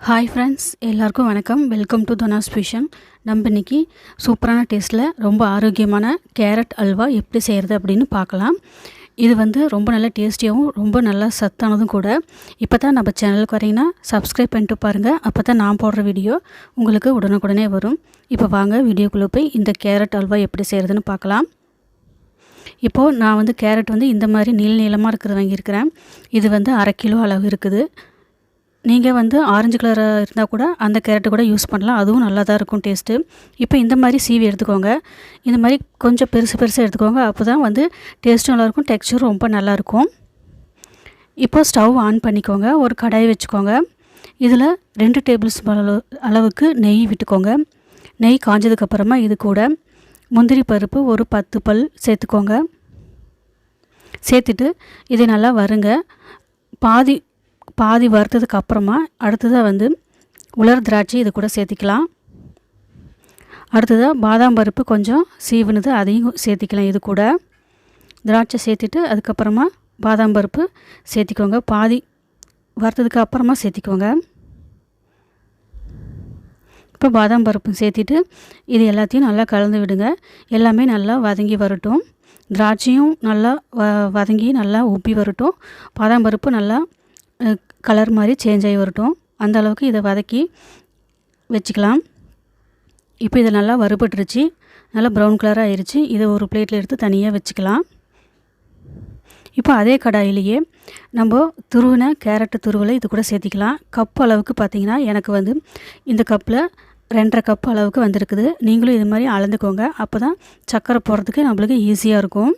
Hi friends, எல்லாருக்கும் வணக்கம். Welcome to Dhana's fusion. நம்ம இன்றைக்கி சூப்பரான டேஸ்ட்டில் ரொம்ப ஆரோக்கியமான கேரட் அல்வா எப்படி செய்கிறது அப்படின்னு பார்க்கலாம். இது ரொம்ப நல்ல டேஸ்டியாகவும் ரொம்ப நல்லா சத்தானதும் கூட. இப்போ தான் நம்ம சேனலுக்கு வரீங்கன்னா சப்ஸ்கிரைப் பண்ணிட்டு பாருங்கள். அப்போ தான் நான் போடுற வீடியோ உங்களுக்கு உடனுக்குடனே வரும். இப்போ வாங்க வீடியோக்குள்ளே போய் இந்த கேரட் அல்வா எப்படி செய்கிறதுன்னு பார்க்கலாம். இப்போது நான் கேரட் இந்த மாதிரி நீளமாக இருக்கிறது வாங்கியிருக்கிறேன். இது 1/2 கிலோ அளவு இருக்குது. நீங்கள் ஆரஞ்சு கலராக இருந்தால் கூட அந்த கேரட்டு கூட யூஸ் பண்ணலாம். அதுவும் நல்லா தான் இருக்கும் டேஸ்ட்டு. இப்போ இந்த மாதிரி சீவி எடுத்துக்கோங்க. இந்த மாதிரி கொஞ்சம் பெருசாக எடுத்துக்கோங்க. அப்போ தான் டேஸ்ட்டும் நல்லாயிருக்கும், டெக்ஸ்சரும் ரொம்ப நல்லாயிருக்கும். இப்போ ஸ்டவ் ஆன் பண்ணிக்கோங்க. ஒரு கடாய் வச்சுக்கோங்க. இதில் 2 டேபிள் ஸ்பூன் அளவுக்கு நெய் விட்டுக்கோங்க. நெய் காஞ்சதுக்கப்புறமா இது கூட முந்திரி பருப்பு ஒரு 10 பல் சேர்த்துக்கோங்க. சேர்த்துட்டு இதை நல்லா வறுங்க. பாதி வறுத்ததுக்கு அப்புறமா அடுத்ததாக உலர் திராட்சை இது கூட சேர்த்திக்கலாம். அடுத்ததாக பாதாம் பருப்பு கொஞ்சம் சீவுனது அதையும் சேர்த்திக்கலாம். இது கூட திராட்சை சேர்த்துட்டு அதுக்கப்புறமா பாதாம் பருப்பு சேர்த்திக்கோங்க. பாதி வறுத்ததுக்கு அப்புறமா சேர்த்திக்கோங்க. இப்போ பாதாம் பருப்பு சேர்த்திட்டு இது எல்லாத்தையும் நல்லா கலந்து விடுங்க. எல்லாமே நல்லா வதங்கி வரட்டும். திராட்சையும் நல்லா வதங்கி நல்லா உப்பி வரட்டும். பாதாம் பருப்பு நல்லா கலர் மாதிரி சேஞ்ச் ஆகி வரட்டும். அந்த அளவுக்கு இதை வதக்கி வச்சுக்கலாம். இப்போ இது நல்லா வறுபட்டுருச்சு, நல்லா ப்ரௌன் கலராக ஆயிடுச்சு. இதை ஒரு பிளேட்டில் எடுத்து தனியாக வச்சுக்கலாம். இப்போ அதே கடாயிலேயே நம்ம துருவின கேரட்டு துருவலை இது கூட சேர்த்திக்கலாம். கப் அளவுக்கு பார்த்திங்கன்னா எனக்கு இந்த கப்பில் 2.5 கப் அளவுக்கு வந்திருக்குது. நீங்களும் இது மாதிரி அளந்துக்கோங்க. அப்போ தான் சர்க்கரை போடுறதுக்கு நம்மளுக்கு ஈஸியாக இருக்கும்.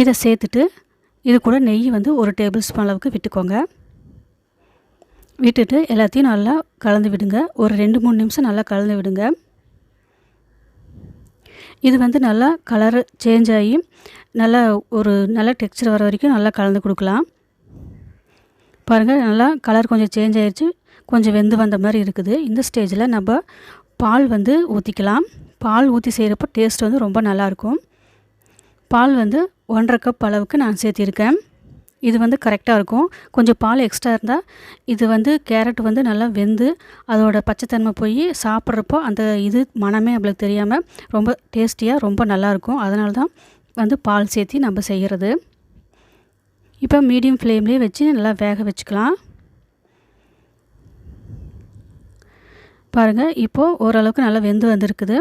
இதை சேர்த்துட்டு இது கூட நெய் 1 டேபிள் ஸ்பூன் அளவுக்கு விட்டுக்கோங்க. விட்டுட்டு எல்லாத்தையும் நல்லா கலந்து விடுங்க. ஒரு 2-3 நிமிஷம் நல்லா கலந்து விடுங்க. இது நல்லா கலர் சேஞ்ச் ஆகி நல்லா ஒரு நல்ல டெக்ஸ்சர் வர வரைக்கும் நல்லா கலந்து கொடுக்கலாம். பாருங்கள், நல்லா கலர் கொஞ்சம் சேஞ்ச் ஆகிடுச்சு, கொஞ்சம் வெந்து வந்த மாதிரி இருக்குது. இந்த ஸ்டேஜில் நம்ம பால் ஊற்றிக்கலாம். பால் ஊற்றி செய்கிறப்போ டேஸ்ட் ரொம்ப நல்லாயிருக்கும். பால் 1.5 கப் அளவுக்கு நான் சேர்த்திருக்கேன். இது கரெக்டாக இருக்கும். கொஞ்சம் பால் எக்ஸ்ட்ரா இருந்தால் இது கேரட் நல்லா வெந்து அதோட பச்சைத்தன்மை போய் சாப்பிட்றப்போ அந்த இது மனமே நம்மளுக்கு தெரியாமல் ரொம்ப டேஸ்டியாக ரொம்ப நல்லாயிருக்கும். அதனால தான் பால் சேர்த்தி நம்ம செய்கிறது. இப்போ மீடியம் ஃப்ளேம்லேயே வச்சு நல்லா வேக வச்சுக்கலாம். பாருங்கள், இப்போது ஓரளவுக்கு நல்லா வெந்து வந்திருக்குது.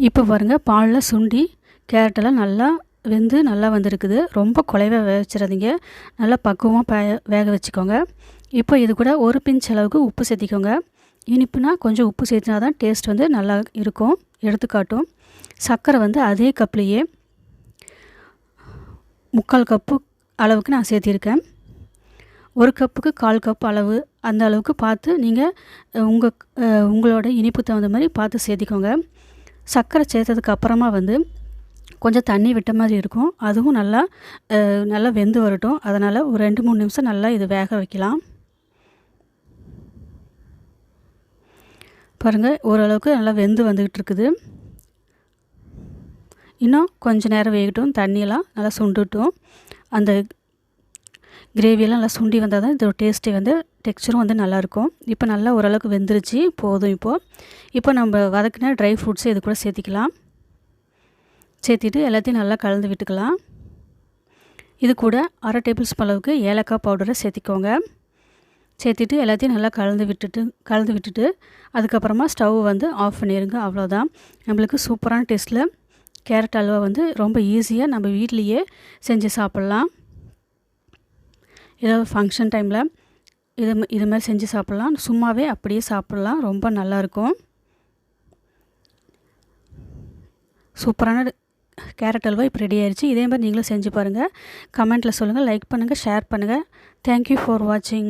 இப்போ பாருங்கள், பாலில் சுண்டி கேரட்டெல்லாம் நல்லா வெந்து நல்லா வந்திருக்குது. ரொம்ப குலைவாக வேக வச்சிடாதீங்க, நல்லா பக்குவமாக வேக வச்சுக்கோங்க. இப்போ இது கூட ஒரு பிஞ்ச் அளவுக்கு உப்பு சேர்த்திக்கோங்க. இனிப்புனா கொஞ்சம் உப்பு சேர்த்தினா தான் டேஸ்ட் நல்லா இருக்கும், எடுத்துக்காட்டும். சர்க்கரை அதே கப்லேயே 3/4 கப்பு அளவுக்கு நான் சேர்த்திருக்கேன். 1 கப்புக்கு 1/4 கப் அளவு, அந்த அளவுக்கு பார்த்து நீங்கள் உங்களோட இனிப்பு தகுந்த மாதிரி பார்த்து சேர்த்திக்கோங்க. சர்க்கரை சேர்த்ததுக்கு அப்புறமா கொஞ்சம் தண்ணி விட்ட மாதிரி இருக்கும். அதுவும் நல்லா வெந்து வரட்டும். அதனால் ஒரு 2-3 நிமிஷம் நல்லா இது வேக வைக்கலாம். பாருங்கள், ஓரளவுக்கு நல்லா வெந்து வந்துக்கிட்டு இருக்குது. இன்னும் கொஞ்சம் நேரம் வேகட்டும். தண்ணியெல்லாம் நல்லா சுண்டுட்டும். அந்த கிரேவியெல்லாம் நல்லா சுண்டி வந்தால் தான் இதோட டேஸ்ட்டு டெக்ஸ்சரும் நல்லாயிருக்கும். இப்போ நல்லா ஓரளவுக்கு வெந்துருச்சு, போதும். இப்போ நம்ம வதக்கின ட்ரை ஃப்ரூட்ஸை இது கூட சேர்த்திக்கலாம். சேர்த்திட்டு எல்லாத்தையும் நல்லா கலந்து விட்டுக்கலாம். இது கூட 1/2 டேபிள் ஸ்பூன் அளவுக்கு ஏலக்காய் பவுடரை சேர்த்திக்கோங்க. சேர்த்திட்டு எல்லாத்தையும் நல்லா கலந்து விட்டுட்டு அதுக்கப்புறமா ஸ்டவ் ஆஃப் பண்ணிடுங்க. அவ்வளோதான், நம்மளுக்கு சூப்பரான டேஸ்ட்டில் கேரட் அல்வா ரொம்ப ஈஸியாக நம்ம வீட்லேயே செஞ்சு சாப்பிட்லாம். ஏதாவது ஃபங்க்ஷன் டைமில் இது மாதிரி செஞ்சு சாப்பிட்லாம். சும்மாவே அப்படியே சாப்பிட்லாம், ரொம்ப நல்லாயிருக்கும். சூப்பரான கேரட் அல்வா இப்போ ரெடி ஆயிடுச்சு. இதே மாதிரி நீங்களும் செஞ்சு பாருங்கள். கமெண்ட்டில் சொல்லுங்கள், லைக் பண்ணுங்கள், ஷேர் பண்ணுங்கள். தேங்க்யூ ஃபார் வாட்சிங்.